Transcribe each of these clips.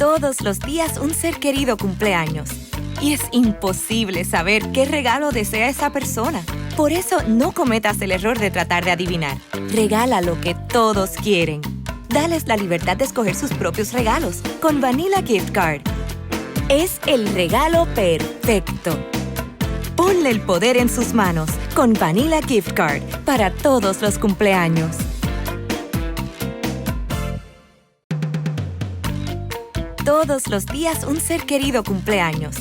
Todos los días un ser querido cumple años. Y es imposible saber qué regalo desea esa persona. Por eso no cometas el error de tratar de adivinar. Regala lo que todos quieren. Dales la libertad de escoger sus propios regalos con Vanilla Gift Card. Es el regalo perfecto. Ponle el poder en sus manos con Vanilla Gift Card para todos los cumpleaños. Todos los días un ser querido cumple años.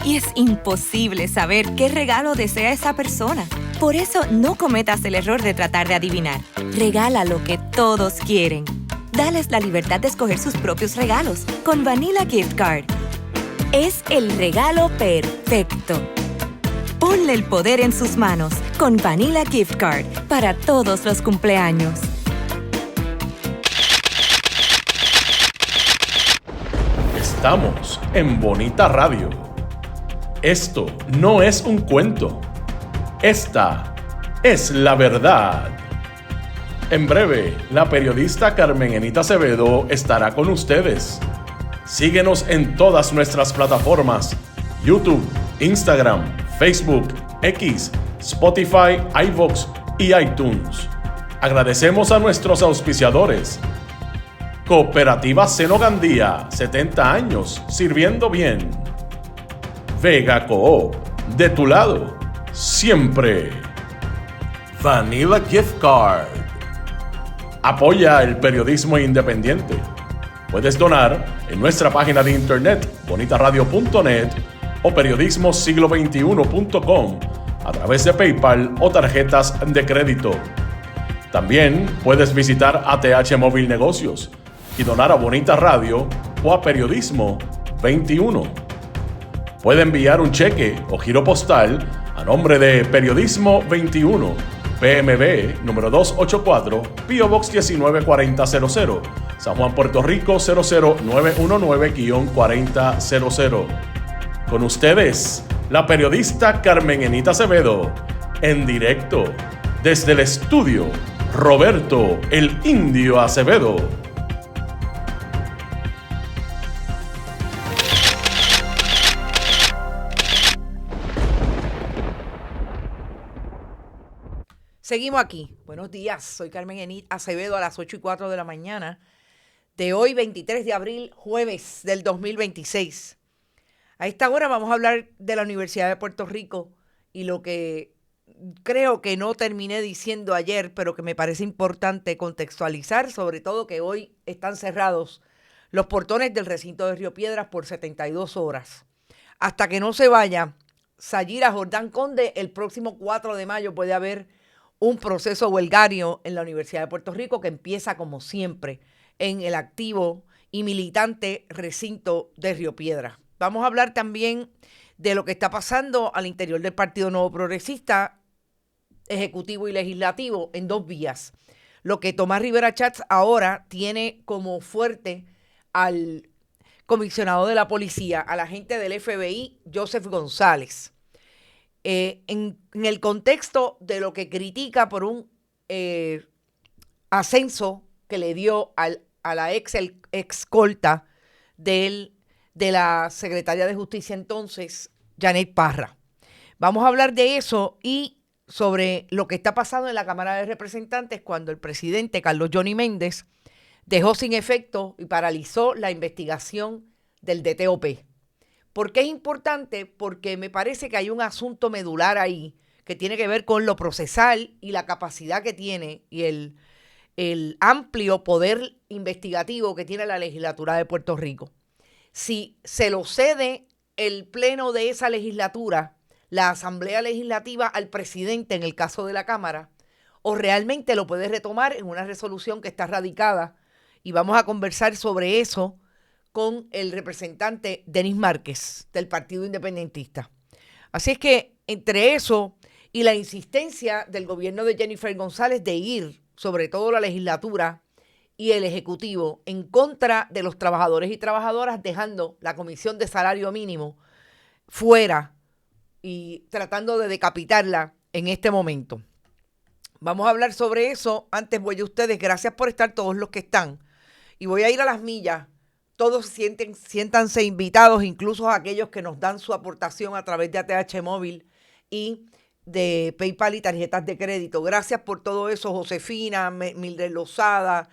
Y es imposible saber qué regalo desea esa persona. Por eso no cometas el error de tratar de adivinar. Regala lo que todos quieren. Dales la libertad de escoger sus propios regalos con Vanilla Gift Card. Es el regalo perfecto. Ponle el poder en sus manos con Vanilla Gift Card para todos los cumpleaños. Estamos en Bonita Radio. Esto no es un cuento. Esta es la verdad. En breve, la periodista Carmen Enita Acevedo estará con ustedes. Síguenos en todas nuestras plataformas: YouTube, Instagram, Facebook, X, Spotify, iVoox y iTunes. Agradecemos a nuestros auspiciadores. Cooperativa Seno Gandía, 70 años sirviendo bien. Vega Coop, de tu lado, siempre. Vanilla Gift Card. Apoya el periodismo independiente. Puedes donar en nuestra página de internet bonitaradio.net o periodismosiglo21.com a través de PayPal o tarjetas de crédito. También puedes visitar ATH Móvil Negocios y donar a Bonita Radio o a Periodismo 21. Puede enviar un cheque o giro postal a nombre de Periodismo 21, PMB número 284, P.O. Box 194000, San Juan, Puerto Rico 00919-4000. Con ustedes, la periodista Carmen Enita Acevedo, en directo desde el estudio Roberto el Indio Acevedo. Seguimos aquí. Buenos días, soy Carmen Enita Acevedo a las 8:04 de la mañana de hoy, 23 de abril, jueves del 2026. A esta hora vamos a hablar de la Universidad de Puerto Rico y lo que creo que no terminé diciendo ayer, pero que me parece importante contextualizar, sobre todo que hoy están cerrados los portones del recinto de Río Piedras por 72 horas. Hasta que no se vaya Sayira Jordán Conde, el próximo 4 de mayo puede haber un proceso huelgario en la Universidad de Puerto Rico que empieza, como siempre, en el activo y militante recinto de Río Piedras. Vamos a hablar también de lo que está pasando al interior del Partido Nuevo Progresista, ejecutivo y legislativo, en dos vías. Lo que Tomás Rivera Chats ahora tiene como fuerte al comisionado de la policía, al agente del FBI, Joseph González. En el contexto de lo que critica por un ascenso que le dio a la excolta de la secretaria de Justicia entonces, Janet Parra. Vamos a hablar de eso y sobre lo que está pasando en la Cámara de Representantes cuando el presidente Carlos Johnny Méndez dejó sin efecto y paralizó la investigación del DTOP. ¿Por qué es importante? Porque me parece que hay un asunto medular ahí que tiene que ver con lo procesal y la capacidad que tiene y el amplio poder investigativo que tiene la legislatura de Puerto Rico. Si se lo cede el pleno de esa legislatura, la Asamblea Legislativa, al presidente en el caso de la Cámara, o realmente lo puede retomar en una resolución que está radicada, y vamos a conversar sobre eso con el representante Denis Márquez del Partido Independentista. Así es que entre eso y la insistencia del gobierno de Jennifer González de ir, sobre todo la legislatura y el Ejecutivo, en contra de los trabajadores y trabajadoras, dejando la Comisión de Salario Mínimo fuera y tratando de decapitarla en este momento. Vamos a hablar sobre eso. Antes voy a ustedes, gracias por estar todos los que están. Y voy a ir a las millas todos siéntanse invitados, incluso aquellos que nos dan su aportación a través de ATH Móvil y de PayPal y tarjetas de crédito. Gracias por todo eso, Josefina, Mildred Lozada,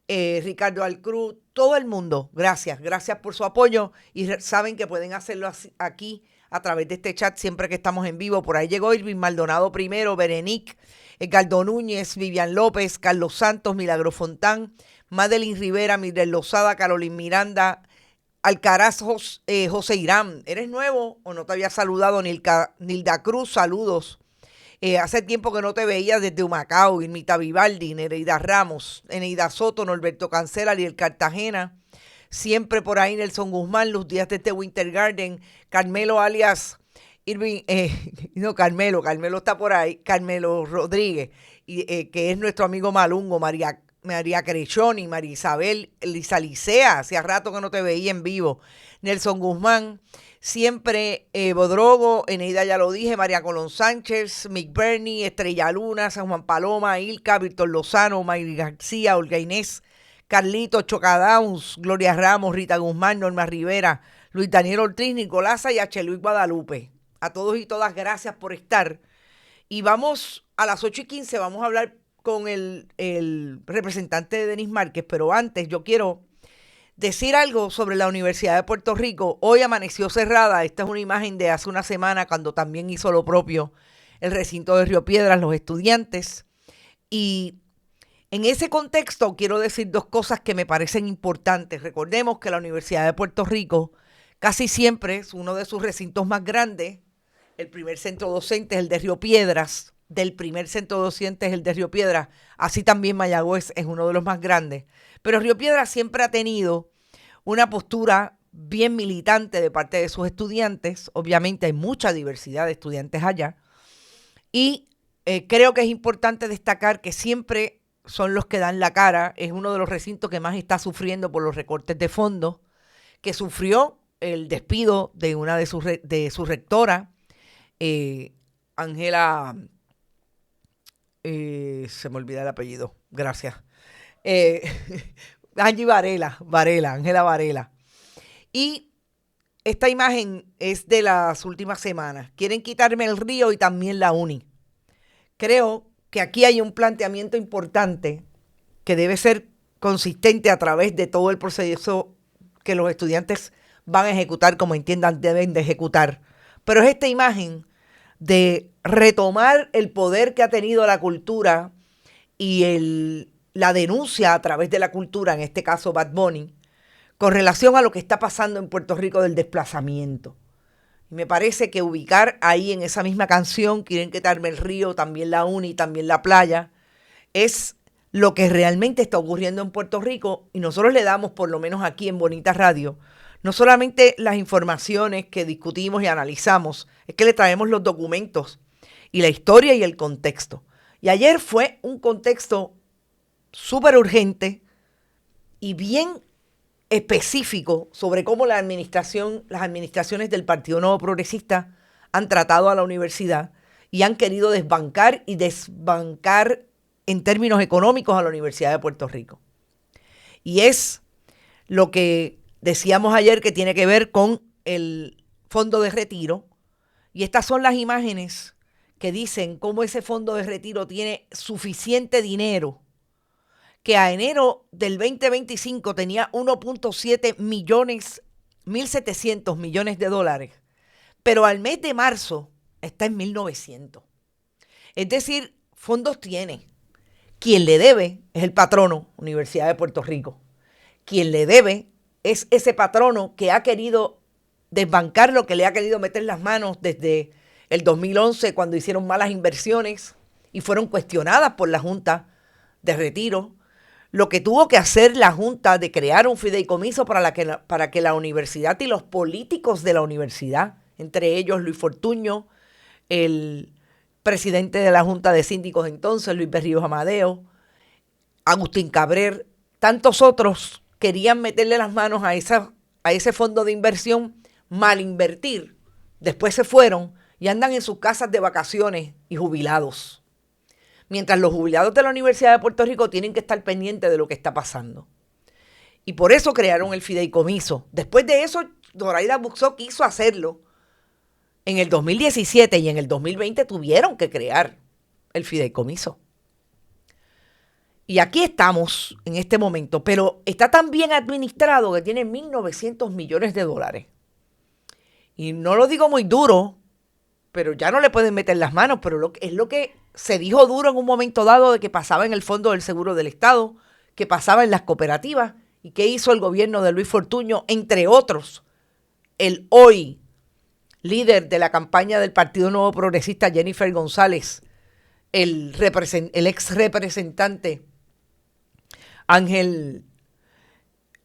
Ricardo Alcruz, todo el mundo. Gracias por su apoyo y saben que pueden hacerlo aquí a través de este chat siempre que estamos en vivo. Por ahí llegó Irving Maldonado primero, Berenice, Edgardo Núñez, Vivian López, Carlos Santos, Milagro Fontán, Madeline Rivera, Mildred Lozada, Carolina Miranda, Alcaraz, José Irán. ¿Eres nuevo o no te había saludado? Nilda Cruz, saludos. Hace tiempo que no te veía desde Humacao, Irmita Vivaldi, Nereida Ramos, Eneida Soto, Norberto Cancela, Ariel Cartagena, siempre por ahí Nelson Guzmán, Luz Díaz desde Winter Garden, Carmelo alias Irving, Carmelo está por ahí, Carmelo Rodríguez, que es nuestro amigo Malungo, María Crechoni, María Isabel, Lisa Licea, hacía rato que no te veía en vivo, Nelson Guzmán, siempre Bodrogo, Eneida ya lo dije, María Colón Sánchez, Mick Bernie, Estrella Luna, San Juan Paloma, Ilka, Víctor Lozano, Mayri García, Olga Inés, Carlito, Chocadowns, Gloria Ramos, Rita Guzmán, Norma Rivera, Luis Daniel Ortiz, Nicolasa y H. Luis Guadalupe. A todos y todas, gracias por estar. Y vamos a las 8:15, vamos a hablar con el representante de Denis Márquez, pero antes yo quiero decir algo sobre la Universidad de Puerto Rico. Hoy amaneció cerrada. Esta es una imagen de hace una semana cuando también hizo lo propio el recinto de Río Piedras, los estudiantes. Y en ese contexto quiero decir dos cosas que me parecen importantes. Recordemos que la Universidad de Puerto Rico casi siempre es uno de sus recintos más grandes. El primer centro docente es el de Río Piedras. Del primer centro docente es el de Río Piedras. Así también Mayagüez es uno de los más grandes. Pero Río Piedras siempre ha tenido una postura bien militante de parte de sus estudiantes. Obviamente hay mucha diversidad de estudiantes allá. Y creo que es importante destacar que siempre son los que dan la cara. Es uno de los recintos que más está sufriendo por los recortes de fondos, que sufrió el despido de una de su rectora, Ángela, se me olvida el apellido, gracias. Angie Ángela Varela. Y esta imagen es de las últimas semanas. Quieren quitarme el río y también la uni. Creo que aquí hay un planteamiento importante que debe ser consistente a través de todo el proceso que los estudiantes van a ejecutar como entiendan deben de ejecutar. Pero es esta imagen de retomar el poder que ha tenido la cultura y la denuncia a través de la cultura, en este caso Bad Bunny, con relación a lo que está pasando en Puerto Rico del desplazamiento. Y me parece que ubicar ahí en esa misma canción, quieren quitarme el río, también la uni, también la playa, es lo que realmente está ocurriendo en Puerto Rico y nosotros le damos, por lo menos aquí en Bonita Radio, no solamente las informaciones que discutimos y analizamos, es que le traemos los documentos y la historia y el contexto. Y ayer fue un contexto súper urgente y bien específico sobre cómo las administraciones del Partido Nuevo Progresista han tratado a la universidad y han querido desbancar en términos económicos a la Universidad de Puerto Rico. Y es lo que decíamos ayer que tiene que ver con el fondo de retiro. Y estas son las imágenes que dicen cómo ese fondo de retiro tiene suficiente dinero, que a enero del 2025 tenía 1.7 millones, 1.700 millones de dólares, pero al mes de marzo está en 1.900. Es decir, fondos tiene. Quien le debe es el patrono, Universidad de Puerto Rico. Quien le debe es ese patrono que ha querido desbancar lo que le ha querido meter las manos desde el 2011, cuando hicieron malas inversiones y fueron cuestionadas por la Junta de Retiro. Lo que tuvo que hacer la Junta de crear un fideicomiso para que la universidad y los políticos de la universidad, entre ellos Luis Fortuño, el presidente de la Junta de Síndicos entonces, Luis Berríos Amadeo, Agustín Cabrer, tantos otros querían meterle las manos a ese fondo de inversión, mal invertir. Después se fueron y andan en sus casas de vacaciones y jubilados. Mientras los jubilados de la Universidad de Puerto Rico tienen que estar pendientes de lo que está pasando. Y por eso crearon el fideicomiso. Después de eso, Zoraida Buxó quiso hacerlo en el 2017 y en el 2020 tuvieron que crear el fideicomiso. Y aquí estamos en este momento, pero está tan bien administrado que tiene 1.900 millones de dólares. Y no lo digo muy duro, pero ya no le pueden meter las manos, pero es lo que se dijo duro en un momento dado de que pasaba en el Fondo del Seguro del Estado, que pasaba en las cooperativas, y que hizo el gobierno de Luis Fortuño, entre otros, el hoy líder de la campaña del Partido Nuevo Progresista, Jennifer González, el ex representante Ángel,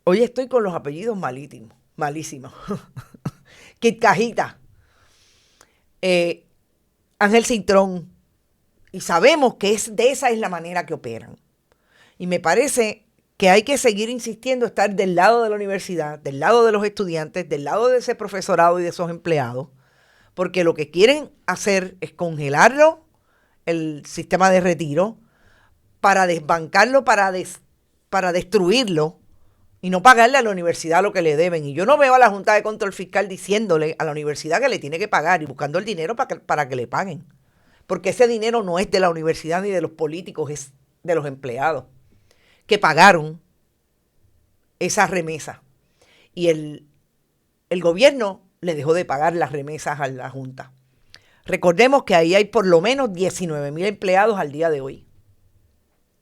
hoy estoy con los apellidos malísimos, Kit Cajita, Ángel Cintrón, y sabemos que esa es la manera que operan. Y me parece que hay que seguir insistiendo, estar del lado de la universidad, del lado de los estudiantes, del lado de ese profesorado y de esos empleados, porque lo que quieren hacer es congelarlo, el sistema de retiro, para desbancarlo, para destruirlo y no pagarle a la universidad lo que le deben. Y yo no veo a la Junta de Control Fiscal diciéndole a la universidad que le tiene que pagar y buscando el dinero para que le paguen. Porque ese dinero no es de la universidad ni de los políticos, es de los empleados que pagaron esa remesa. Y el gobierno le dejó de pagar las remesas a la Junta. Recordemos que ahí hay por lo menos 19,000 empleados al día de hoy,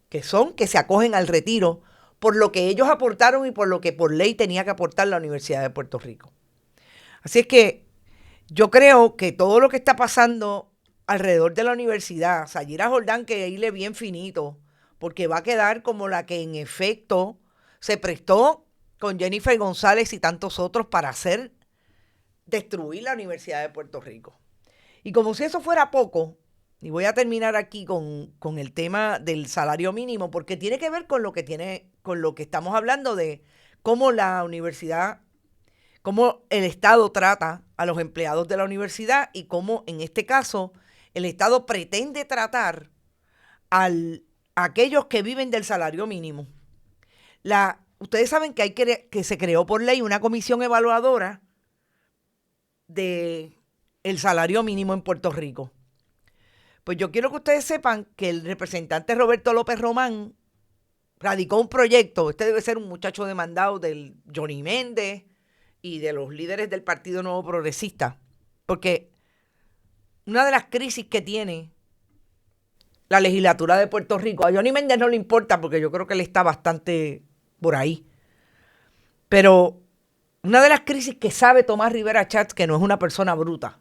que se acogen al retiro por lo que ellos aportaron y por lo que por ley tenía que aportar la Universidad de Puerto Rico. Así es que yo creo que todo lo que está pasando alrededor de la universidad, Sayira Jordán, que irle bien finito, porque va a quedar como la que en efecto se prestó con Jennifer González y tantos otros para destruir la Universidad de Puerto Rico. Y como si eso fuera poco, y voy a terminar aquí con el tema del salario mínimo, porque tiene que ver con lo que estamos hablando de cómo la universidad, cómo el Estado trata a los empleados de la universidad y cómo en este caso el Estado pretende tratar a aquellos que viven del salario mínimo. Ustedes saben que se creó por ley una comisión evaluadora de el salario mínimo en Puerto Rico. Pues yo quiero que ustedes sepan que el representante Roberto López Román radicó un proyecto. Este debe ser un muchacho demandado del Johnny Méndez y de los líderes del Partido Nuevo Progresista, porque una de las crisis que tiene la legislatura de Puerto Rico, a Johnny Méndez no le importa porque yo creo que él está bastante por ahí, pero una de las crisis que sabe Tomás Rivera Schatz, que no es una persona bruta,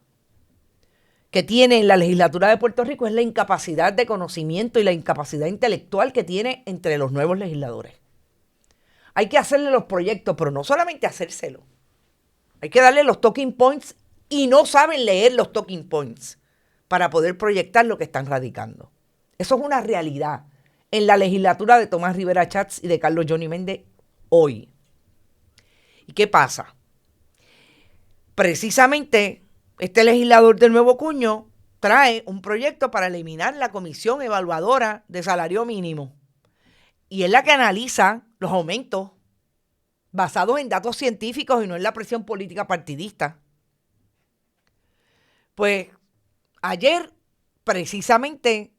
que tiene en la legislatura de Puerto Rico es la incapacidad de conocimiento y la incapacidad intelectual que tiene entre los nuevos legisladores. Hay que hacerle los proyectos, pero no solamente hacérselo. Hay que darle los talking points y no saben leer los talking points para poder proyectar lo que están radicando. Eso es una realidad en la legislatura de Tomás Rivera Schatz y de Carlos Johnny Méndez hoy. ¿Y qué pasa? Precisamente este legislador del Nuevo Cuño trae un proyecto para eliminar la comisión evaluadora de salario mínimo. Y es la que analiza los aumentos basados en datos científicos y no en la presión política partidista. Pues ayer precisamente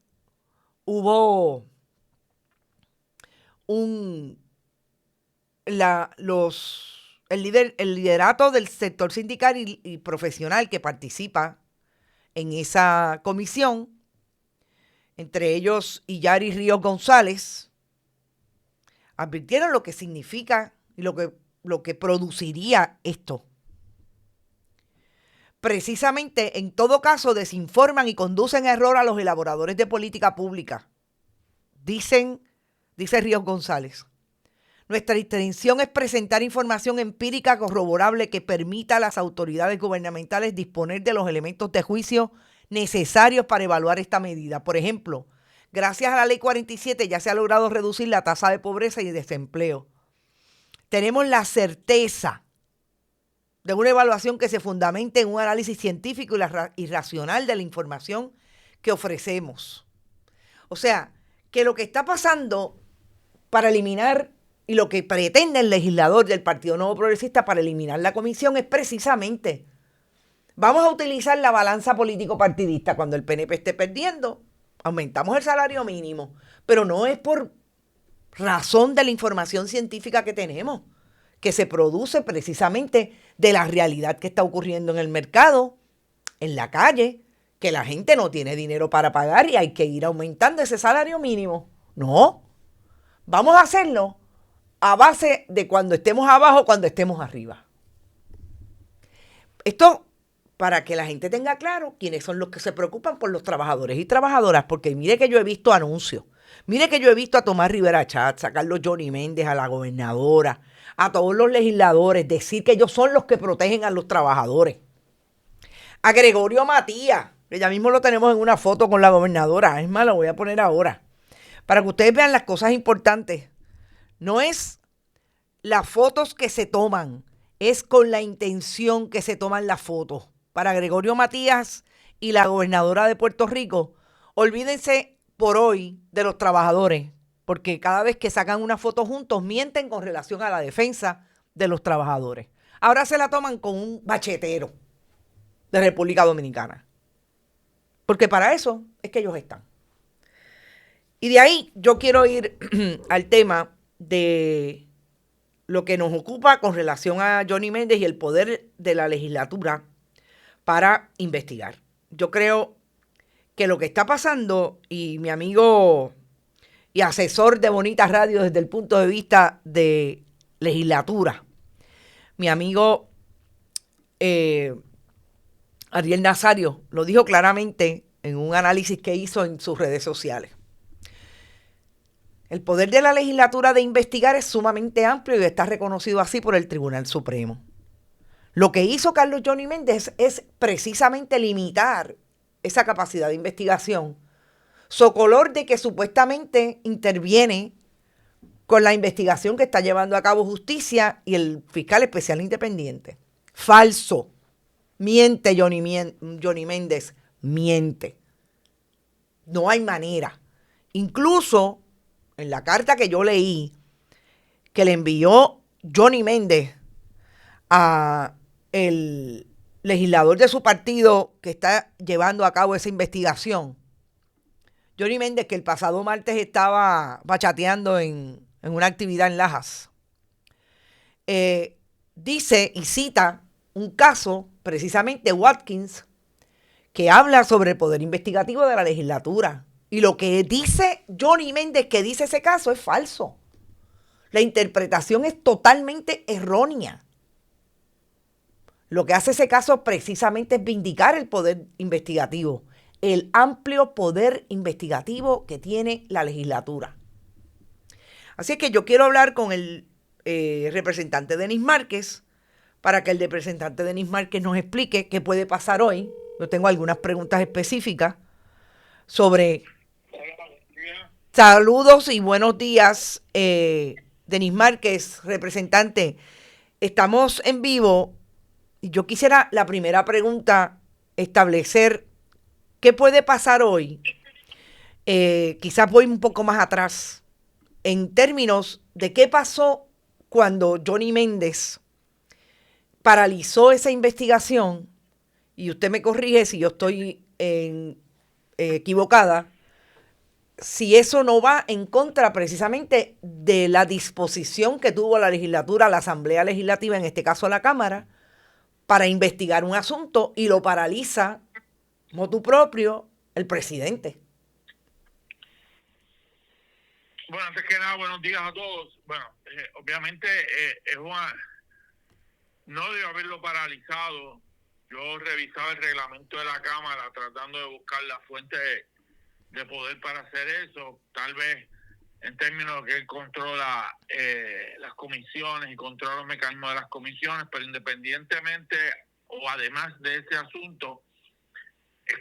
hubo el liderato del sector sindical y profesional que participa en esa comisión, entre ellos Iyari Ríos González, advirtieron lo que significa y lo que produciría esto. Precisamente, en todo caso, desinforman y conducen a error a los elaboradores de política pública. Dice Ríos González. Nuestra intención es presentar información empírica corroborable que permita a las autoridades gubernamentales disponer de los elementos de juicio necesarios para evaluar esta medida. Por ejemplo, gracias a la Ley 47 ya se ha logrado reducir la tasa de pobreza y desempleo. Tenemos la certeza de una evaluación que se fundamente en un análisis científico y racional de la información que ofrecemos. O sea, que lo que está pasando para eliminar y lo que pretende el legislador del Partido Nuevo Progresista para eliminar la comisión es precisamente, vamos a utilizar la balanza político-partidista. Cuando el PNP esté perdiendo, aumentamos el salario mínimo, pero no es por razón de la información científica que tenemos, que se produce precisamente de la realidad que está ocurriendo en el mercado, en la calle, que la gente no tiene dinero para pagar y hay que ir aumentando ese salario mínimo. No, vamos a hacerlo a base de cuando estemos abajo, cuando estemos arriba. Esto para que la gente tenga claro quiénes son los que se preocupan por los trabajadores y trabajadoras, porque mire que yo he visto anuncios, mire que yo he visto a Tomás Rivera Chatz, a Carlos Johnny Méndez, a la gobernadora, a todos los legisladores, decir que ellos son los que protegen a los trabajadores. A Gregorio Matías, que ya mismo lo tenemos en una foto con la gobernadora, es más, lo voy a poner ahora, para que ustedes vean las cosas importantes. No es las fotos que se toman, es con la intención que se toman las fotos. Para Gregorio Matías y la gobernadora de Puerto Rico, olvídense por hoy de los trabajadores, porque cada vez que sacan una foto juntos mienten con relación a la defensa de los trabajadores. Ahora se la toman con un bachetero de República Dominicana, porque para eso es que ellos están. Y de ahí yo quiero ir al tema de lo que nos ocupa con relación a Johnny Méndez y el poder de la legislatura para investigar. Yo creo que lo que está pasando, y mi amigo y asesor de Bonita Radio desde el punto de vista de legislatura, mi amigo Ariel Nazario lo dijo claramente en un análisis que hizo en sus redes sociales. El poder de la legislatura de investigar es sumamente amplio y está reconocido así por el Tribunal Supremo. Lo que hizo Carlos Johnny Méndez es precisamente limitar esa capacidad de investigación, socolor de que supuestamente interviene con la investigación que está llevando a cabo Justicia y el fiscal especial independiente. Falso. Miente Johnny Méndez, miente. No hay manera. Incluso en la carta que yo leí, que le envió Johnny Méndez a el legislador de su partido que está llevando a cabo esa investigación, Johnny Méndez, que el pasado martes estaba bachateando en una actividad en Lajas, dice y cita un caso, precisamente Watkins, que habla sobre el poder investigativo de la legislatura. Y lo que dice Johnny Méndez, que dice ese caso, es falso. La interpretación es totalmente errónea. Lo que hace ese caso precisamente es vindicar el poder investigativo, el amplio poder investigativo que tiene la legislatura. Así es que yo quiero hablar con el representante Denis Márquez para que el representante Denis Márquez nos explique qué puede pasar hoy. Yo tengo algunas preguntas específicas sobre... Saludos y buenos días, Denis Márquez, representante. Estamos en vivo y yo quisiera, la primera pregunta, establecer qué puede pasar hoy. Quizás voy un poco más atrás en términos de qué pasó cuando Johnny Méndez paralizó esa investigación, y usted me corrige si yo estoy equivocada, si eso no va en contra precisamente de la disposición que tuvo la legislatura, la Asamblea Legislativa, en este caso la Cámara, para investigar un asunto y lo paraliza, motu propio, el presidente. Bueno, antes que nada, buenos días a todos. Bueno, obviamente no debe haberlo paralizado. Yo revisaba el reglamento de la Cámara tratando de buscar la fuente de poder para hacer eso, tal vez en términos de que él controla las comisiones y controla los mecanismos de las comisiones, pero independientemente o además de ese asunto, es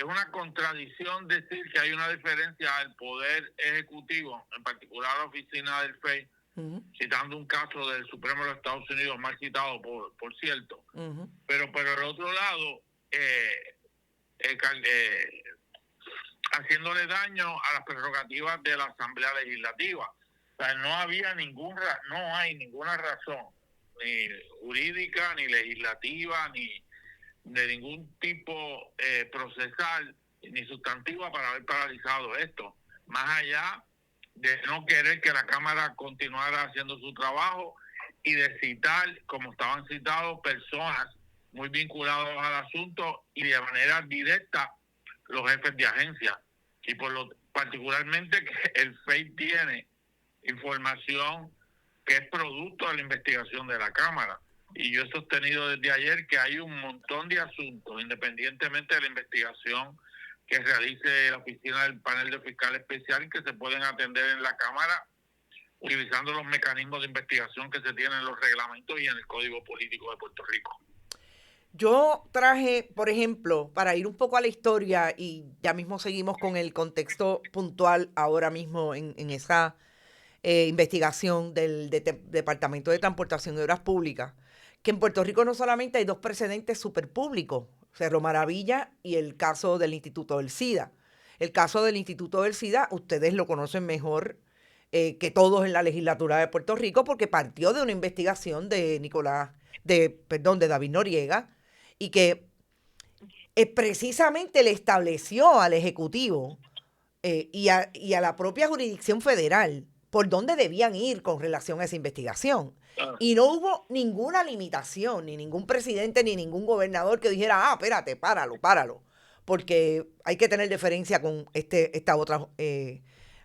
una contradicción decir que hay una diferencia al poder ejecutivo, en particular la oficina del FEI, citando un caso del Supremo de los Estados Unidos, mal citado por cierto, pero por el otro lado, haciéndole daño a las prerrogativas de la Asamblea Legislativa. O sea, no hay ninguna razón, ni jurídica, ni legislativa, ni de ningún tipo procesal, ni sustantiva para haber paralizado esto. Más allá de no querer que la Cámara continuara haciendo su trabajo y de citar, como estaban citados, personas muy vinculadas al asunto y de manera directa los jefes de agencia. Y particularmente que el FEI tiene información que es producto de la investigación de la Cámara. Y yo he sostenido desde ayer que hay un montón de asuntos, independientemente de la investigación que realice la oficina del panel de fiscal especial, que se pueden atender en la Cámara utilizando los mecanismos de investigación que se tienen en los reglamentos y en el Código Político de Puerto Rico. Yo traje, por ejemplo, para ir un poco a la historia, y ya mismo seguimos con el contexto puntual ahora mismo en esa investigación del Departamento de Transportación y Obras Públicas, que en Puerto Rico no solamente hay dos precedentes superpúblicos, Cerro Maravilla y el caso del Instituto del SIDA. El caso del Instituto del SIDA, ustedes lo conocen mejor que todos en la legislatura de Puerto Rico, porque partió de una investigación de David Noriega, y que precisamente le estableció al Ejecutivo y a la propia jurisdicción federal por dónde debían ir con relación a esa investigación. Y no hubo ninguna limitación, ni ningún presidente, ni ningún gobernador que dijera, espérate, páralo, porque hay que tener deferencia con esta otra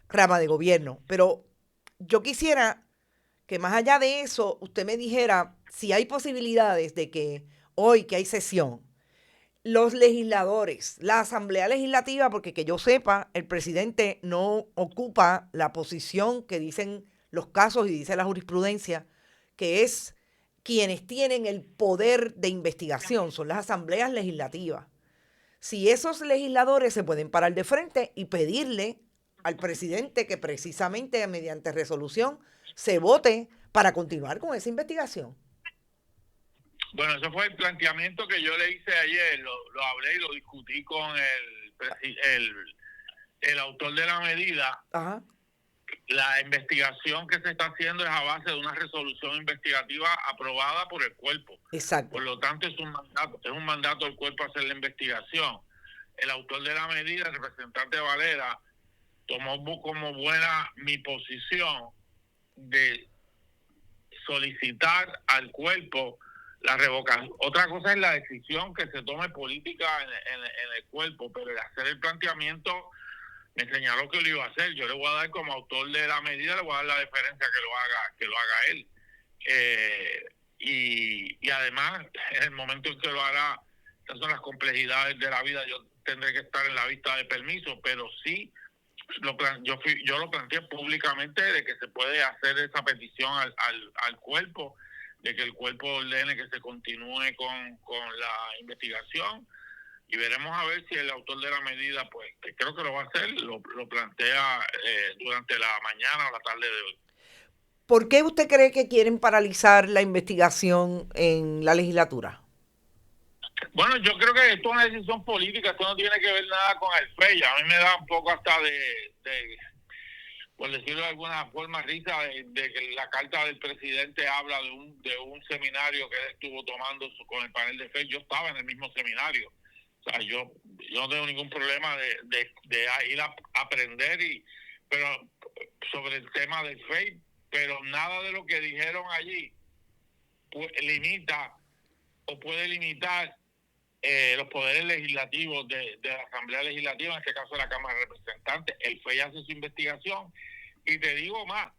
rama de gobierno. Pero yo quisiera que más allá de eso, usted me dijera si hay posibilidades de que hoy que hay sesión, los legisladores, la Asamblea Legislativa, porque que yo sepa, el presidente no ocupa la posición que dicen los casos y dice la jurisprudencia, que es quienes tienen el poder de investigación, son las asambleas legislativas. Si esos legisladores se pueden parar de frente y pedirle al presidente que precisamente mediante resolución se vote para continuar con esa investigación. Bueno, ese fue el planteamiento que yo le hice ayer, lo hablé y lo discutí con el autor de la medida. Ajá. La investigación que se está haciendo es a base de una resolución investigativa aprobada por el cuerpo. Exacto. Por lo tanto, es un mandato del cuerpo hacer la investigación. El autor de la medida, el representante Valera, tomó como buena mi posición de solicitar al cuerpo la revocación. Otra cosa es la decisión que se tome política en el cuerpo, pero el hacer el planteamiento me señaló que lo iba a hacer. Yo le voy a dar, como autor de la medida, le voy a dar la deferencia que lo haga él. Y además, en el momento en que lo hará, esas son las complejidades de la vida, yo tendré que estar en la vista de permiso, pero sí, yo lo planteé públicamente de que se puede hacer esa petición al cuerpo, de que el cuerpo ordene que se continúe con la investigación, y veremos a ver si el autor de la medida, pues, que creo que lo va a hacer, lo plantea durante la mañana o la tarde de hoy. ¿Por qué usted cree que quieren paralizar la investigación en la legislatura? Bueno, yo creo que esto es una decisión política, esto no tiene que ver nada con el FEI. A mí me da un poco hasta de por decirlo de alguna forma, risa de que la carta del presidente habla de un seminario que él estuvo tomando con el panel de FEI. Yo estaba en el mismo seminario. O sea, yo no tengo ningún problema de ir a aprender, pero sobre el tema del FEI, pero nada de lo que dijeron allí limita o puede limitar los poderes legislativos de la Asamblea Legislativa, en este caso de la Cámara de Representantes. El FEI hace su investigación, y te digo más,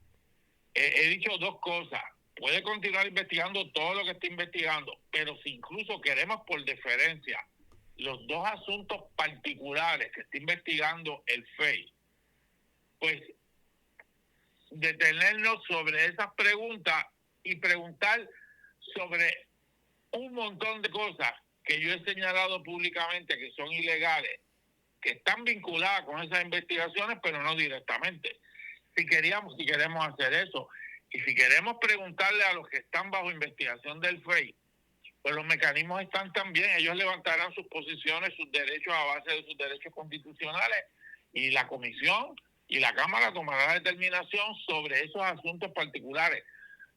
he dicho dos cosas: puede continuar investigando todo lo que está investigando, pero si incluso queremos por deferencia los dos asuntos particulares que está investigando el FEI, pues detenernos sobre esas preguntas y preguntar sobre un montón de cosas que yo he señalado públicamente que son ilegales, que están vinculadas con esas investigaciones, pero no directamente. Si queremos hacer eso, y si queremos preguntarle a los que están bajo investigación del FEI, pues los mecanismos están también, ellos levantarán sus posiciones, sus derechos a base de sus derechos constitucionales, y la comisión y la Cámara tomará la determinación sobre esos asuntos particulares.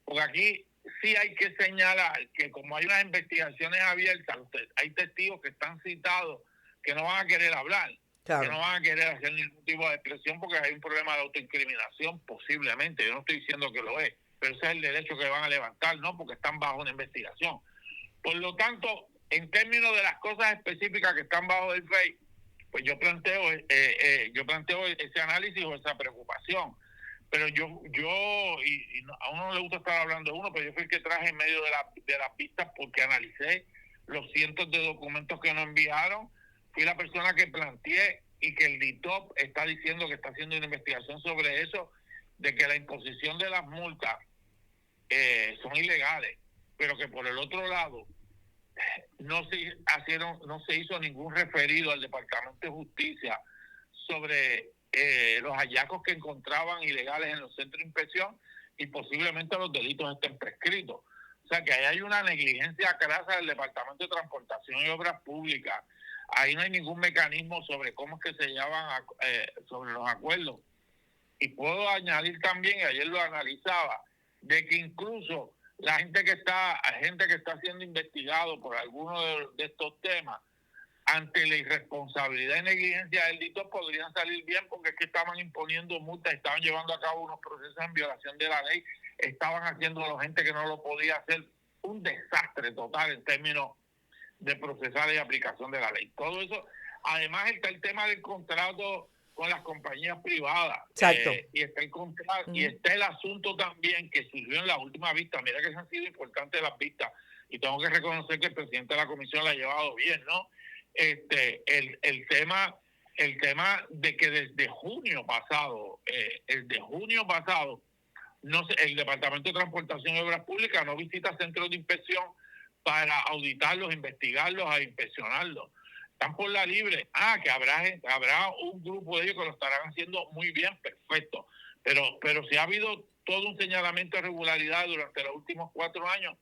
Porque aquí sí hay que señalar que como hay unas investigaciones abiertas, hay testigos que están citados que no van a querer hablar, claro, que no van a querer hacer ningún tipo de expresión porque hay un problema de autoincriminación posiblemente. Yo no estoy diciendo que lo es, pero ese es el derecho que van a levantar, ¿no? Porque están bajo una investigación. Por lo tanto, en términos de las cosas específicas que están bajo el FEI, pues yo planteo ese análisis o esa preocupación. Pero y a uno no le gusta estar hablando de uno, pero yo fui el que traje en medio de las pistas porque analicé los cientos de documentos que nos enviaron. Fui la persona que planteé y que el DITOP está diciendo que está haciendo una investigación sobre eso, de que la imposición de las multas son ilegales, pero que por el otro lado no se hizo ningún referido al Departamento de Justicia sobre los hallazgos que encontraban ilegales en los centros de inspección y posiblemente los delitos estén prescritos. O sea que ahí hay una negligencia crasa del Departamento de Transportación y Obras Públicas. Ahí no hay ningún mecanismo sobre cómo es que se llevan sobre los acuerdos. Y puedo añadir también, y ayer lo analizaba, de que incluso la gente que está siendo investigado por alguno de estos temas, ante la irresponsabilidad y negligencia del DITOP podrían salir bien porque es que estaban imponiendo multas, estaban llevando a cabo unos procesos en violación de la ley, estaban haciéndolo gente que no lo podía hacer, un desastre total en términos de procesar y aplicación de la ley. Todo eso, además está el tema del contrato con las compañías privadas. Exacto. Y está el contrato, y está el asunto también que surgió en la última vista. Mira que han sido importantes las vistas y tengo que reconocer que el presidente de la comisión la ha llevado bien, ¿no? El tema de que desde junio pasado, el Departamento de Transportación y Obras Públicas no visita centros de inspección para auditarlos, investigarlos, a inspeccionarlos. Están por la libre. Que habrá un grupo de ellos que lo estarán haciendo muy bien, perfecto. Pero si ha habido todo un señalamiento de irregularidad durante los últimos 4 años,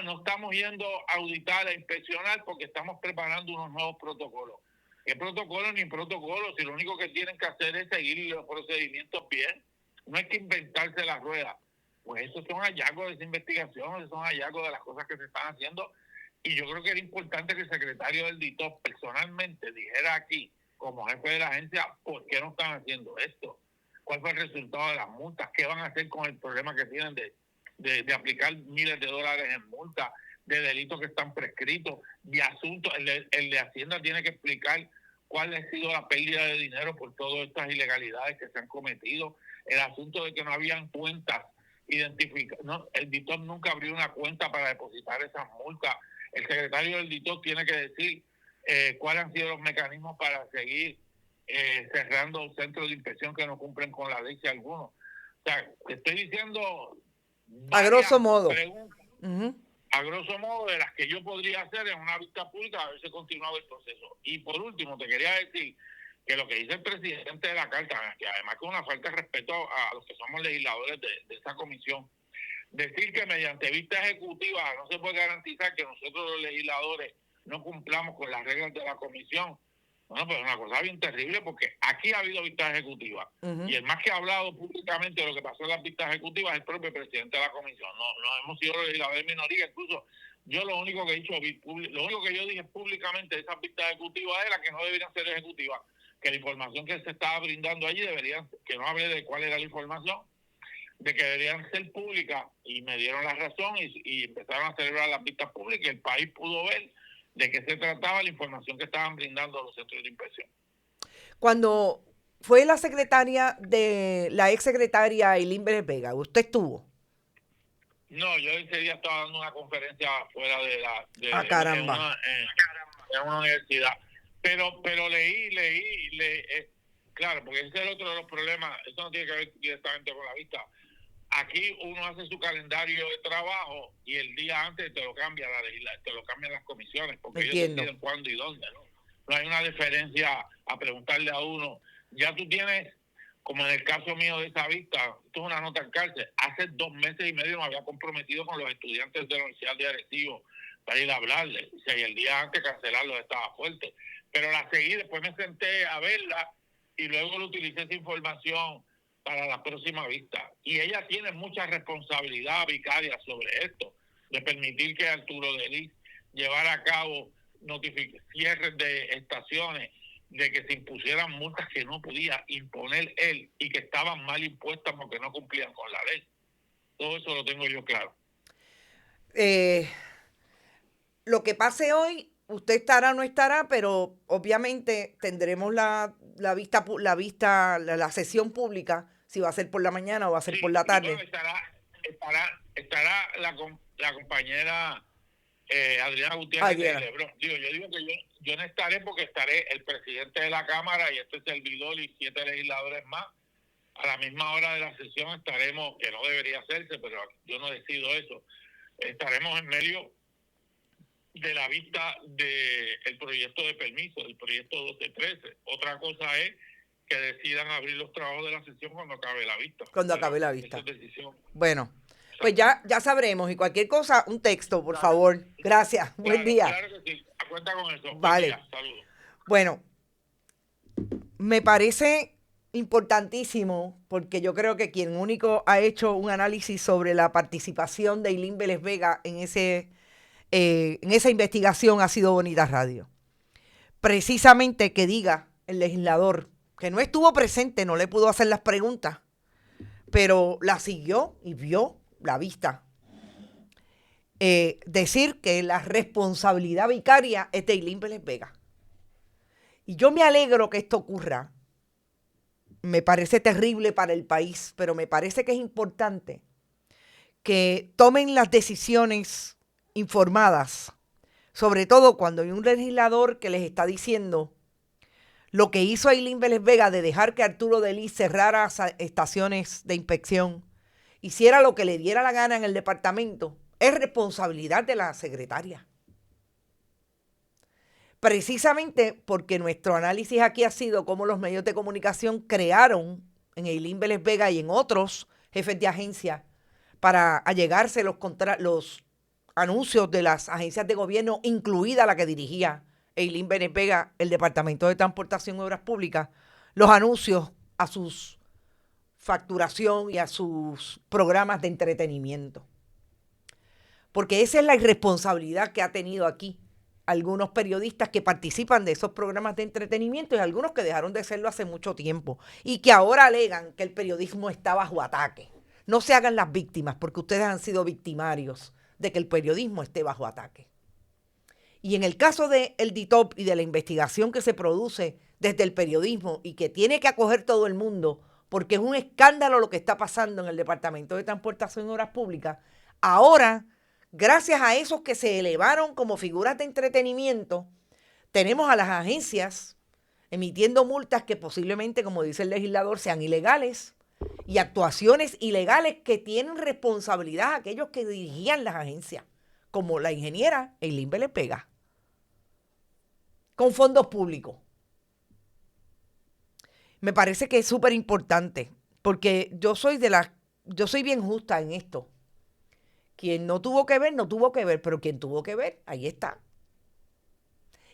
no estamos yendo a auditar, a inspeccionar porque estamos preparando unos nuevos protocolos. ¿Qué protocolo ni protocolo? Si lo único que tienen que hacer es seguir los procedimientos bien, no hay que inventarse la rueda. Pues esos son hallazgos de esa investigación, esos son hallazgos de las cosas que se están haciendo. Y yo creo que era importante que el secretario del DITOP personalmente dijera aquí, como jefe de la agencia, ¿por qué no están haciendo esto? ¿Cuál fue el resultado de las multas? ¿Qué van a hacer con el problema que tienen de aplicar miles de dólares en multas, de delitos que están prescritos, de asuntos? El de Hacienda tiene que explicar cuál ha sido la pérdida de dinero por todas estas ilegalidades que se han cometido. El asunto de que no habían cuentas identificadas. No, el DITOP nunca abrió una cuenta para depositar esas multas. El secretario del DITOP tiene que decir cuáles han sido los mecanismos para seguir cerrando centros de inspección que no cumplen con la ley, si alguno. O sea, te estoy diciendo a grosso modo. A grosso modo, de las que yo podría hacer en una vista pública, a haberse continuado el proceso. Y por último, te quería decir que lo que dice el presidente de la Carta, que además que es una falta de respeto a los que somos legisladores de esa comisión, decir que mediante vista ejecutiva no se puede garantizar que nosotros los legisladores no cumplamos con las reglas de la comisión. Bueno, pues es una cosa bien terrible porque aquí ha habido vistas ejecutivas y el más que ha hablado públicamente de lo que pasó en las vistas ejecutivas es el propio presidente de la comisión. No hemos sido los legisladores de minoría. Incluso yo lo único que yo dije públicamente de esas vistas ejecutivas era que no deberían ser ejecutivas, que la información que se estaba brindando allí que no hablé de cuál era la información, de que deberían ser públicas, y me dieron la razón y empezaron a celebrar las vistas públicas y el país pudo ver de qué se trataba la información que estaban brindando los centros de inspección. Cuando fue la ex secretaria Ailín Vélez Vega, ¿usted estuvo? No, yo ese día estaba dando una conferencia fuera caramba. En una universidad. Pero leí, claro, porque ese es el otro de los problemas. Eso no tiene que ver directamente con la vista. Aquí uno hace su calendario de trabajo y el día antes te lo cambian las comisiones, porque ellos deciden cuándo y dónde, ¿no? No hay una diferencia a preguntarle a uno. Ya tú tienes, como en el caso mío de esa vista, esto es una nota en cárcel. Hace 2 meses y medio me había comprometido con los estudiantes de la Universidad de Arecibo para ir a hablarles. Y el día antes cancelarlo estaba fuerte. Pero la seguí, después me senté a verla y luego le utilicé esa información para la próxima vista. Y ella tiene mucha responsabilidad vicaria sobre esto, de permitir que Arturo Delis llevara a cabo cierres de estaciones, de que se impusieran multas que no podía imponer él y que estaban mal impuestas porque no cumplían con la ley. Todo eso lo tengo yo claro. Lo que pase hoy, usted estará o no estará, pero obviamente tendremos la sesión pública, si va a ser por la mañana o va a ser por la tarde. Bueno, estará la compañera Adriana Gutiérrez de Lebrón. Yo digo que yo no estaré porque estaré el presidente de la Cámara y este servidor y 7 legisladores más. A la misma hora de la sesión estaremos, que no debería hacerse, pero yo no decido eso, estaremos en medio de la vista del proyecto de permiso, del proyecto 1213. Otra cosa es que decidan abrir los trabajos de la sesión cuando acabe la vista. Cuando acabe la vista. Esa es decisión. Bueno, pues ya sabremos. Y cualquier cosa, un texto, por favor. Gracias. Buen día. Claro que sí. Cuenta con eso. Vale. Buen día. Saludos. Bueno, me parece importantísimo, porque yo creo que quien único ha hecho un análisis sobre la participación de Ailín Vélez Vega en esa investigación ha sido Bonita Radio. Precisamente que diga el legislador que no estuvo presente, no le pudo hacer las preguntas, pero la siguió y vio la vista. Decir que la responsabilidad vicaria es de Ailín Vélez Vega. Y yo me alegro que esto ocurra. Me parece terrible para el país, pero me parece que es importante que tomen las decisiones informadas, sobre todo cuando hay un legislador que les está diciendo lo que hizo Ailín Vélez Vega de dejar que Arturo Delis cerrara estaciones de inspección, hiciera lo que le diera la gana en el departamento, es responsabilidad de la secretaria. Precisamente porque nuestro análisis aquí ha sido cómo los medios de comunicación crearon en Ailín Vélez Vega y en otros jefes de agencia para allegarse los anuncios de las agencias de gobierno, incluida la que dirigía Ailín Vélez Vega, el Departamento de Transportación y Obras Públicas, los anuncios a su facturación y a sus programas de entretenimiento. Porque esa es la irresponsabilidad que ha tenido aquí algunos periodistas que participan de esos programas de entretenimiento y algunos que dejaron de serlo hace mucho tiempo y que ahora alegan que el periodismo está bajo ataque. No se hagan las víctimas, porque ustedes han sido victimarios de que el periodismo esté bajo ataque. Y en el caso del DITOP y de la investigación que se produce desde el periodismo y que tiene que acoger todo el mundo, porque es un escándalo lo que está pasando en el Departamento de Transportación y Obras Públicas, ahora, gracias a esos que se elevaron como figuras de entretenimiento, tenemos a las agencias emitiendo multas que posiblemente, como dice el legislador, sean ilegales y actuaciones ilegales que tienen responsabilidad aquellos que dirigían las agencias, como la ingeniera Ailín Vélez Vega, con fondos públicos. Me parece que es súper importante, porque yo soy bien justa en esto. Quien no tuvo que ver, no tuvo que ver, pero quien tuvo que ver, ahí está.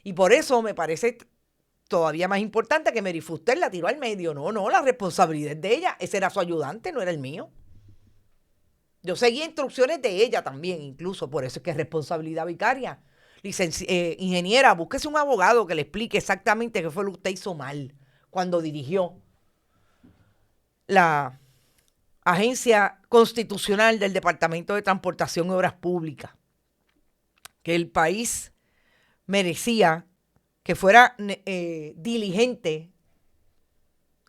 Y por eso me parece todavía más importante que Mary Fuster la tiró al medio. No, la responsabilidad es de ella. Ese era su ayudante, no era el mío. Yo seguía instrucciones de ella también, incluso. Por eso es que es responsabilidad vicaria. Ingeniera, búsquese un abogado que le explique exactamente qué fue lo que usted hizo mal cuando dirigió la Agencia Constitucional del Departamento de Transportación y Obras Públicas, que el país merecía que fuera diligente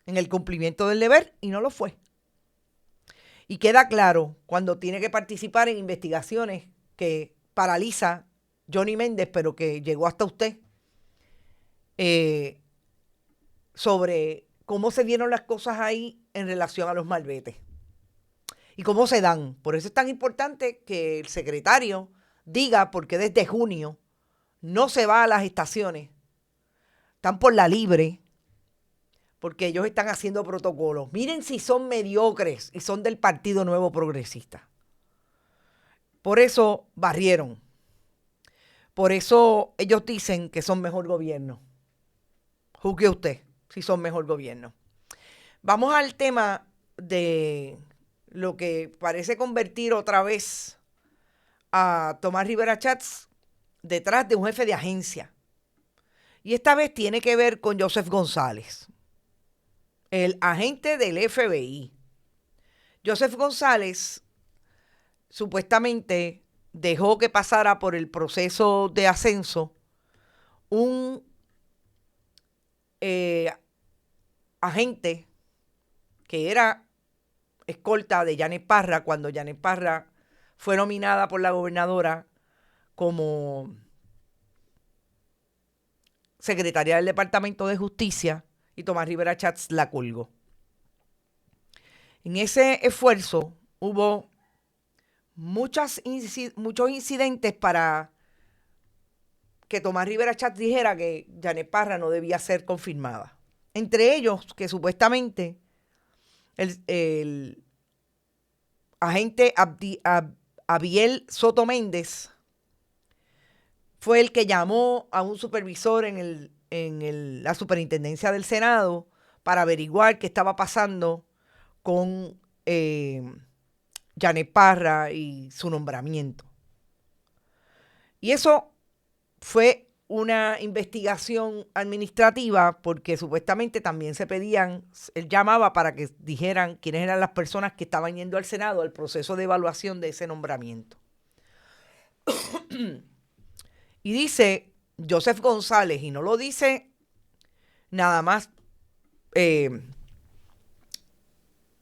en el cumplimiento del deber y no lo fue. Y queda claro cuando tiene que participar en investigaciones que paraliza Johnny Méndez, pero que llegó hasta usted, sobre cómo se dieron las cosas ahí en relación a los malvetes. Y cómo se dan. Por eso es tan importante que el secretario diga por qué desde junio no se va a las estaciones. Están por la libre, porque ellos están haciendo protocolos. Miren si son mediocres y son del Partido Nuevo Progresista. Por eso barrieron. Por eso ellos dicen que son mejor gobierno. Juzgue usted. si son mejor gobierno. Vamos al tema de lo que parece convertir otra vez a Tomás Rivera Chats detrás de un jefe de agencia. Y esta vez tiene que ver con Joseph González, el agente del FBI. Joseph González supuestamente dejó que pasara por el proceso de ascenso un agente que era escolta de Janet Parra cuando Janet Parra fue nominada por la gobernadora como secretaria del Departamento de Justicia y Tomás Rivera Chats la colgó. En ese esfuerzo hubo muchos incidentes para que Tomás Rivera Chats dijera que Janet Parra no debía ser confirmada. Entre ellos, que supuestamente el agente Abiel Soto Méndez fue el que llamó a un supervisor en la superintendencia del Senado para averiguar qué estaba pasando con Janet Parra y su nombramiento. Y eso fue una investigación administrativa porque supuestamente también se pedían, él llamaba para que dijeran quiénes eran las personas que estaban yendo al Senado al proceso de evaluación de ese nombramiento. Y dice Joseph González, y no lo dice nada más en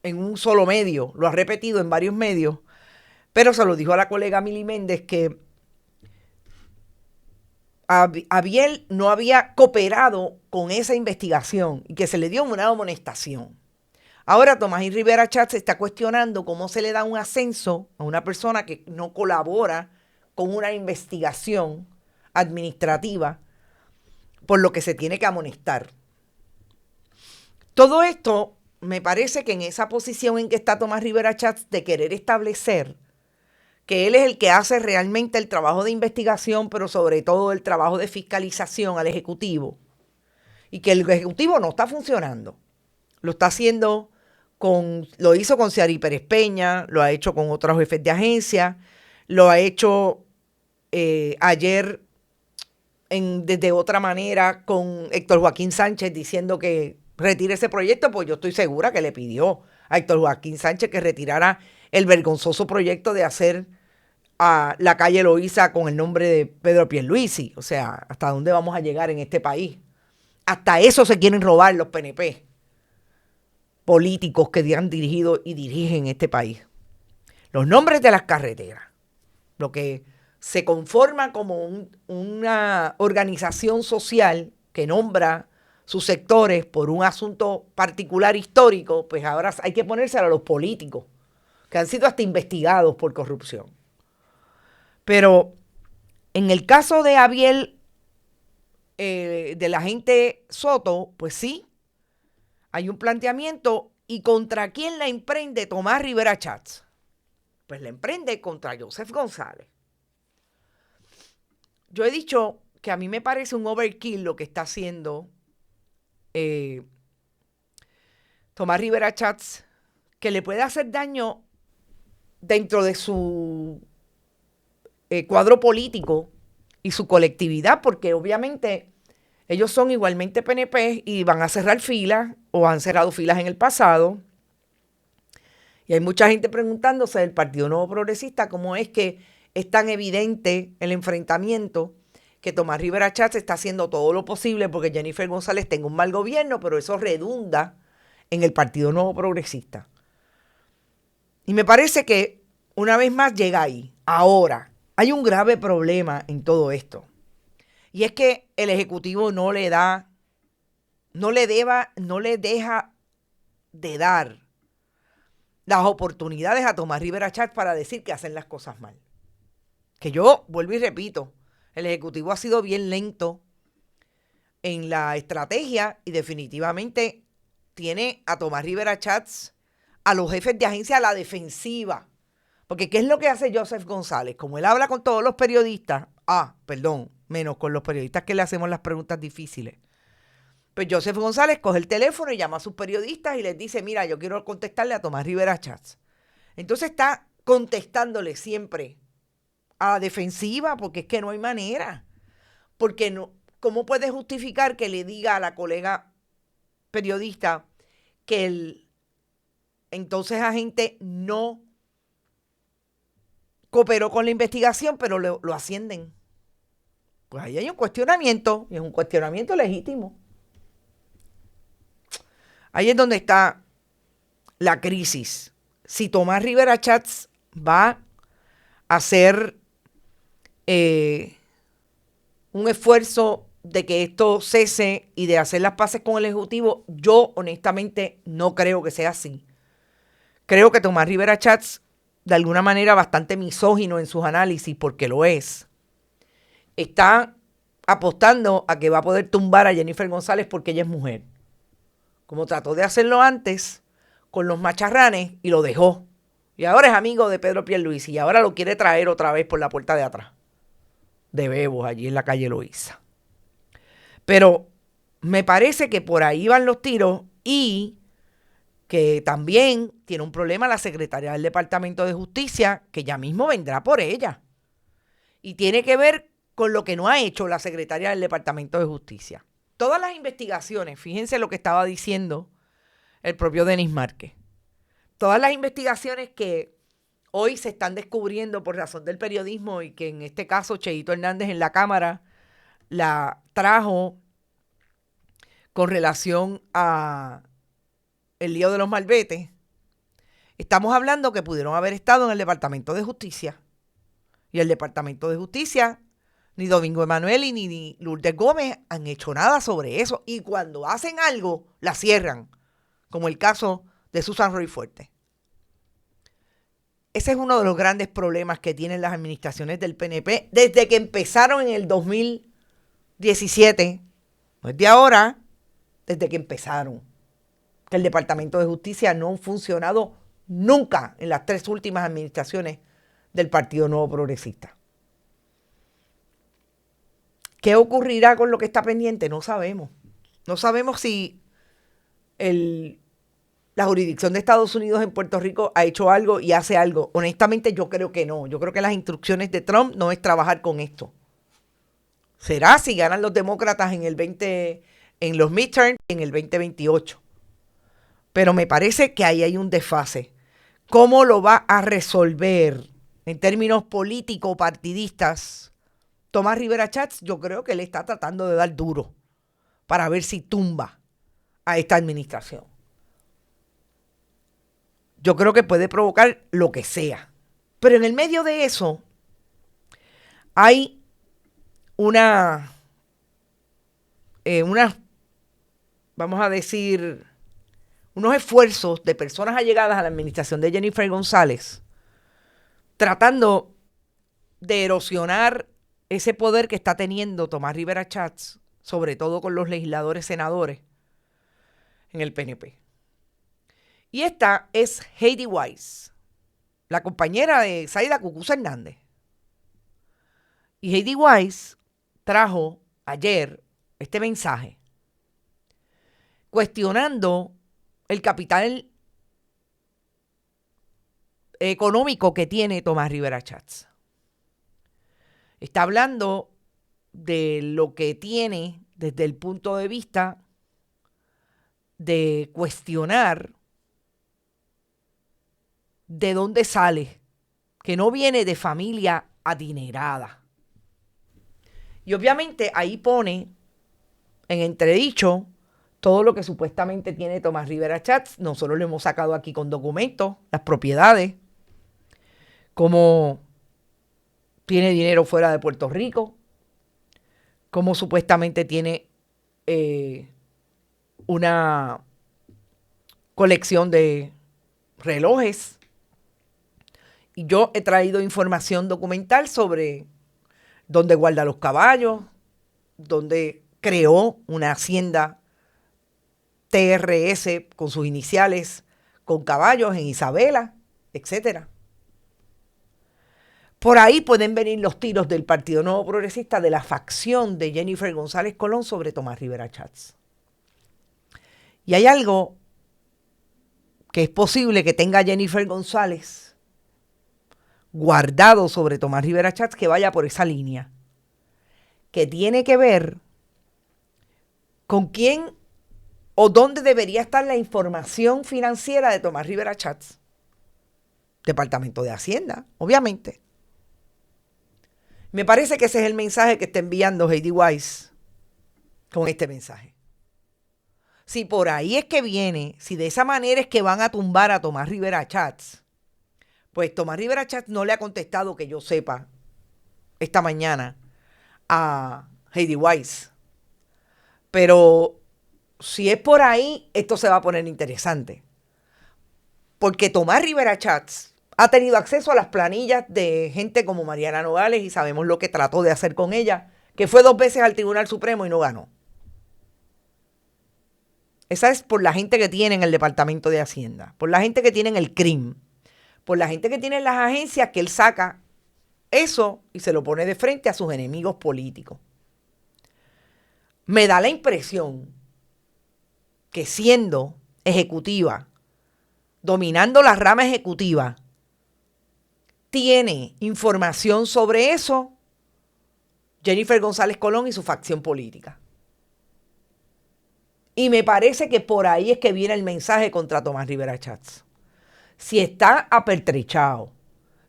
un solo medio, lo ha repetido en varios medios, pero se lo dijo a la colega Mili Méndez que Abiel no había cooperado con esa investigación y que se le dio una amonestación. Ahora Tomás Rivera Chats está cuestionando cómo se le da un ascenso a una persona que no colabora con una investigación administrativa por lo que se tiene que amonestar. Todo esto me parece que en esa posición en que está Tomás Rivera Chats de querer establecer que él es el que hace realmente el trabajo de investigación, pero sobre todo el trabajo de fiscalización al Ejecutivo, y que el Ejecutivo no está funcionando. Lo está haciendo lo hizo con Ciary Pérez Peña, lo ha hecho con otros jefes de agencia, lo ha hecho ayer desde otra manera con Héctor Joaquín Sánchez diciendo que retire ese proyecto, pues yo estoy segura que le pidió a Héctor Joaquín Sánchez que retirara el vergonzoso proyecto de hacer a la calle Loíza con el nombre de Pedro Pierluisi. O sea, ¿hasta dónde vamos a llegar en este país? Hasta eso se quieren robar los PNP, políticos que han dirigido y dirigen este país. Los nombres de las carreteras, lo que se conforma como una organización social que nombra sus sectores por un asunto particular histórico, pues ahora hay que ponérselo a los políticos, que han sido hasta investigados por corrupción. Pero en el caso de Abiel, del agente Soto, pues sí, hay un planteamiento. ¿Y contra quién la emprende Tomás Rivera Chats? Pues la emprende contra Joseph González. Yo he dicho que a mí me parece un overkill lo que está haciendo Tomás Rivera Chats, que le puede hacer daño dentro de su cuadro político y su colectividad, porque obviamente ellos son igualmente PNP y van a cerrar filas o han cerrado filas en el pasado. Y hay mucha gente preguntándose del Partido Nuevo Progresista cómo es que es tan evidente el enfrentamiento, que Tomás Rivera Chats está haciendo todo lo posible porque Jennifer González tenga un mal gobierno, pero eso redunda en el Partido Nuevo Progresista. Y me parece que una vez más llega ahí. Ahora, hay un grave problema en todo esto. Y es que el Ejecutivo no le deja de dar las oportunidades a Tomás Rivera Chats para decir que hacen las cosas mal. Que yo vuelvo y repito, el Ejecutivo ha sido bien lento en la estrategia y definitivamente tiene a Tomás Rivera Chats, a los jefes de agencia a la defensiva. Porque ¿qué es lo que hace Joseph González? Como él habla con todos los periodistas, menos con los periodistas que le hacemos las preguntas difíciles. Pues Joseph González coge el teléfono y llama a sus periodistas y les dice, mira, yo quiero contestarle a Tomás Rivera Schatz. Entonces está contestándole siempre a la defensiva, porque es que no hay manera. Porque no, ¿cómo puede justificar que le diga a la colega periodista que el entonces agente no cooperó con la investigación, pero lo ascienden? Pues ahí hay un cuestionamiento, y es un cuestionamiento legítimo. Ahí es donde está la crisis. Si Tomás Rivera Schatz va a hacer un esfuerzo de que esto cese y de hacer las paces con el Ejecutivo, yo honestamente no creo que sea así. Creo que Tomás Rivera Schatz, de alguna manera bastante misógino en sus análisis, porque lo es, está apostando a que va a poder tumbar a Jennifer González porque ella es mujer. Como trató de hacerlo antes con los macharranes y lo dejó. Y ahora es amigo de Pedro Pierluisi y ahora lo quiere traer otra vez por la puerta de atrás. De Bebos, allí en la calle Loíza. Pero me parece que por ahí van los tiros y que también tiene un problema la secretaria del Departamento de Justicia, que ya mismo vendrá por ella. Y tiene que ver con lo que no ha hecho la secretaria del Departamento de Justicia. Todas las investigaciones, fíjense lo que estaba diciendo el propio Denis Márquez. Todas las investigaciones que hoy se están descubriendo por razón del periodismo y que en este caso Cheito Hernández en la Cámara la trajo con relación a el lío de los malbetes, estamos hablando que pudieron haber estado en el Departamento de Justicia. Y el Departamento de Justicia, ni Domingo Emanuel ni Lourdes Gómez han hecho nada sobre eso. Y cuando hacen algo, la cierran, como el caso de Susan Roy Fuerte. Ese es uno de los grandes problemas que tienen las administraciones del PNP desde que empezaron en el 2017. No es de ahora, desde que empezaron. Que el Departamento de Justicia no ha funcionado nunca en las 3 últimas administraciones del Partido Nuevo Progresista. ¿Qué ocurrirá con lo que está pendiente? No sabemos. No sabemos si la jurisdicción de Estados Unidos en Puerto Rico ha hecho algo y hace algo. Honestamente, yo creo que no. Yo creo que las instrucciones de Trump no es trabajar con esto. Será si ganan los demócratas en los midterms en el 2028. Pero me parece que ahí hay un desfase. ¿Cómo lo va a resolver en términos político-partidistas Tomás Rivera Schatz? Yo creo que él está tratando de dar duro para ver si tumba a esta administración. Yo creo que puede provocar lo que sea. Pero en el medio de eso hay vamos a decir, unos esfuerzos de personas allegadas a la administración de Jennifer González tratando de erosionar ese poder que está teniendo Tomás Rivera Schatz, sobre todo con los legisladores senadores en el PNP. Y esta es Heidi Weiss, la compañera de Zaida Cucuza Hernández. Y Heidi Weiss trajo ayer este mensaje cuestionando el capital económico que tiene Tomás Rivera Schatz. Está hablando de lo que tiene desde el punto de vista de cuestionar de dónde sale, que no viene de familia adinerada. Y obviamente ahí pone en entredicho todo lo que supuestamente tiene Tomás Rivera Schatz. Nosotros lo hemos sacado aquí con documentos, las propiedades, cómo tiene dinero fuera de Puerto Rico, cómo supuestamente tiene una colección de relojes. Y yo he traído información documental sobre dónde guarda los caballos, dónde creó una hacienda TRS con sus iniciales, con caballos en Isabela, etcétera. Por ahí pueden venir los tiros del Partido Nuevo Progresista, de la facción de Jennifer González Colón sobre Tomás Rivera Schatz. Y hay algo que es posible que tenga Jennifer González guardado sobre Tomás Rivera Schatz que vaya por esa línea, que tiene que ver con quién o dónde debería estar la información financiera de Tomás Rivera Schatz. Departamento de Hacienda, obviamente. Me parece que ese es el mensaje que está enviando Heidi Weiss con este mensaje. Si por ahí es que viene, si de esa manera es que van a tumbar a Tomás Rivera Schatz, pues Tomás Rivera Schatz no le ha contestado, que yo sepa, esta mañana a Heidi Weiss. Pero si es por ahí, esto se va a poner interesante. Porque Tomás Rivera Schatz ha tenido acceso a las planillas de gente como Mariana Nogales y sabemos lo que trató de hacer con ella, que fue 2 veces al Tribunal Supremo y no ganó. Esa es por la gente que tiene en el Departamento de Hacienda, por la gente que tiene en el CRIM, por la gente que tiene en las agencias, que él saca eso y se lo pone de frente a sus enemigos políticos. Me da la impresión que siendo ejecutiva, dominando la rama ejecutiva, tiene información sobre eso Jennifer González Colón y su facción política. Y me parece que por ahí es que viene el mensaje contra Tomás Rivera Schatz. Si está apertrechado,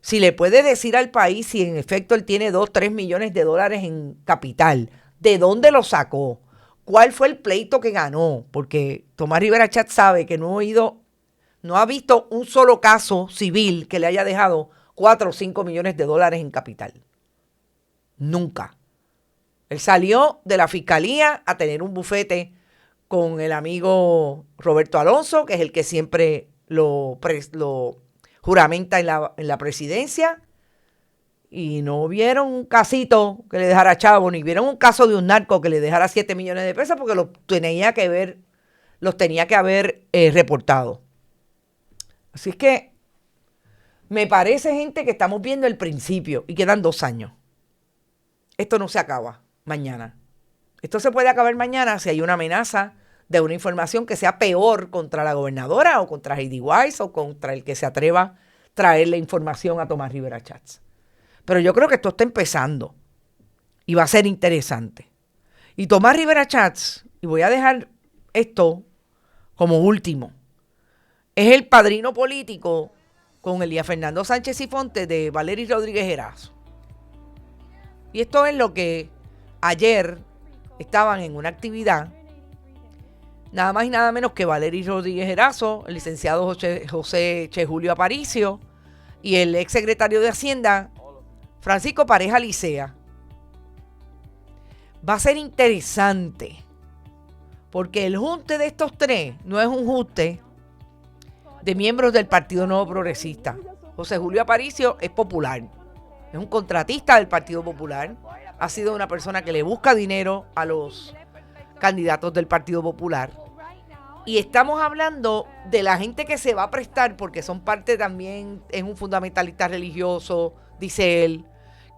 si le puede decir al país si en efecto él tiene 2-3 millones de dólares en capital, ¿de dónde lo sacó? ¿Cuál fue el pleito que ganó? Porque Tomás Rivera Schatz sabe que no ha visto un solo caso civil que le haya dejado 4 o 5 millones de dólares en capital. Nunca. Él salió de la fiscalía a tener un bufete con el amigo Roberto Alonso, que es el que siempre lo juramenta en la presidencia, y no vieron un casito que le dejara chavo, ni vieron un caso de un narco que le dejara 7 millones de pesos, porque los tenía que haber reportado. Así es que me parece, gente, que estamos viendo el principio y quedan 2 años. Esto no se acaba mañana. Esto se puede acabar mañana si hay una amenaza de una información que sea peor contra la gobernadora o contra Heidi Weiss o contra el que se atreva a traerle información a Tomás Rivera Schatz. Pero yo creo que esto está empezando y va a ser interesante. Y Tomás Rivera Schatz, y voy a dejar esto como último, es el padrino político con Elías Fernando Sánchez Sifonte de Valery Rodríguez Erazo. Y esto es lo que ayer estaban en una actividad, nada más y nada menos que Valery Rodríguez Erazo, el licenciado José Chejulio Aparicio y el ex secretario de Hacienda, Francisco Pareja Licea. Va a ser interesante, porque el junte de estos 3 no es un junte de miembros del Partido Nuevo Progresista. José Julio Aparicio es popular, es un contratista del Partido Popular, ha sido una persona que le busca dinero a los candidatos del Partido Popular. Y estamos hablando de la gente que se va a prestar, porque son parte también, es un fundamentalista religioso, dice él,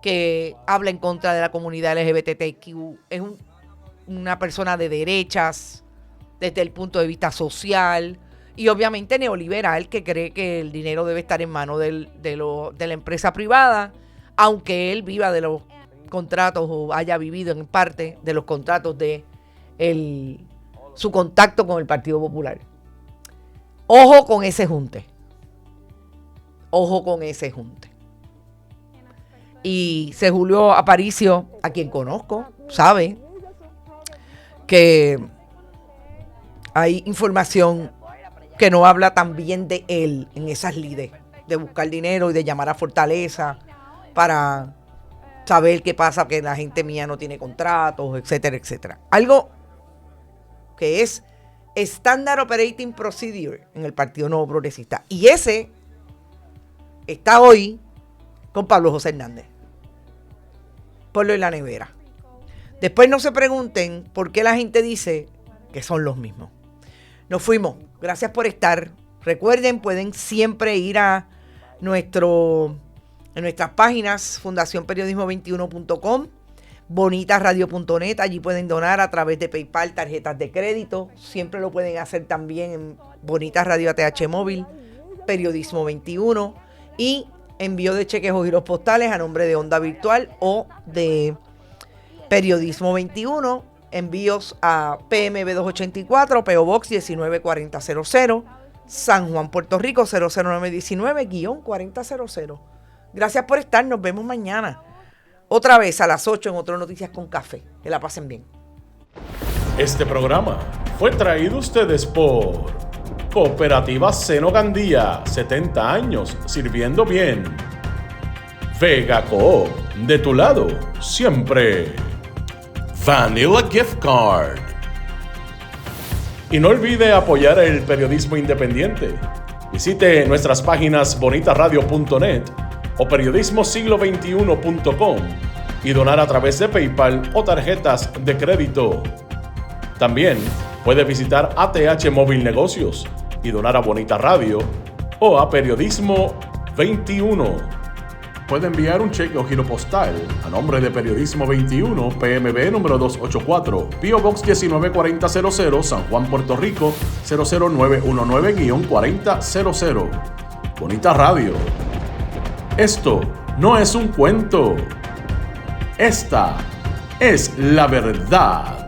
que habla en contra de la comunidad LGBTQ, es una persona de derechas desde el punto de vista social y obviamente neoliberal, que cree que el dinero debe estar en manos de la empresa privada, aunque él viva de los contratos o haya vivido en parte de los contratos de su contacto con el Partido Popular. Ojo con ese junte. Ojo con ese junte. Y Julio Aparicio, a quien conozco, sabe que hay información que no habla tan bien de él en esas lides, de buscar dinero y de llamar a Fortaleza para saber qué pasa, que la gente mía no tiene contratos, etcétera, etcétera. Algo que es Standard Operating Procedure en el Partido Nuevo Progresista. Y ese está hoy con Pablo José Hernández. Ponlo en la nevera. Después no se pregunten por qué la gente dice que son los mismos. Nos fuimos. Gracias por estar. Recuerden, pueden siempre ir a nuestras páginas fundacionperiodismo21.com bonitasradio.net, allí pueden donar a través de PayPal, tarjetas de crédito, siempre lo pueden hacer también en Bonitas Radio ATH Móvil, Periodismo 21 y envío de cheques o giros postales a nombre de Onda Virtual o de Periodismo 21, envíos a PMB 284, PO Box 194000, San Juan, Puerto Rico 00919-4000. Gracias por estar, nos vemos mañana. Otra vez a las 8 en Otro Noticias con Café. Que la pasen bien. Este programa fue traído a ustedes por Cooperativa Seno Gandía, 70 años sirviendo bien. Vega Coop, de tu lado, siempre. Vanilla Gift Card. Y no olvide apoyar el periodismo independiente. Visite nuestras páginas bonitasradio.net o periodismosiglo21.com y donar a través de PayPal o tarjetas de crédito. También puede visitar ATH Móvil Negocios y donar a Bonita Radio o a Periodismo 21. Puede enviar un cheque o giro postal a nombre de Periodismo 21, PMB número 284, PO Box 194000, San Juan, Puerto Rico 00919-4000. Bonita Radio. Esto no es un cuento. Esta es la verdad.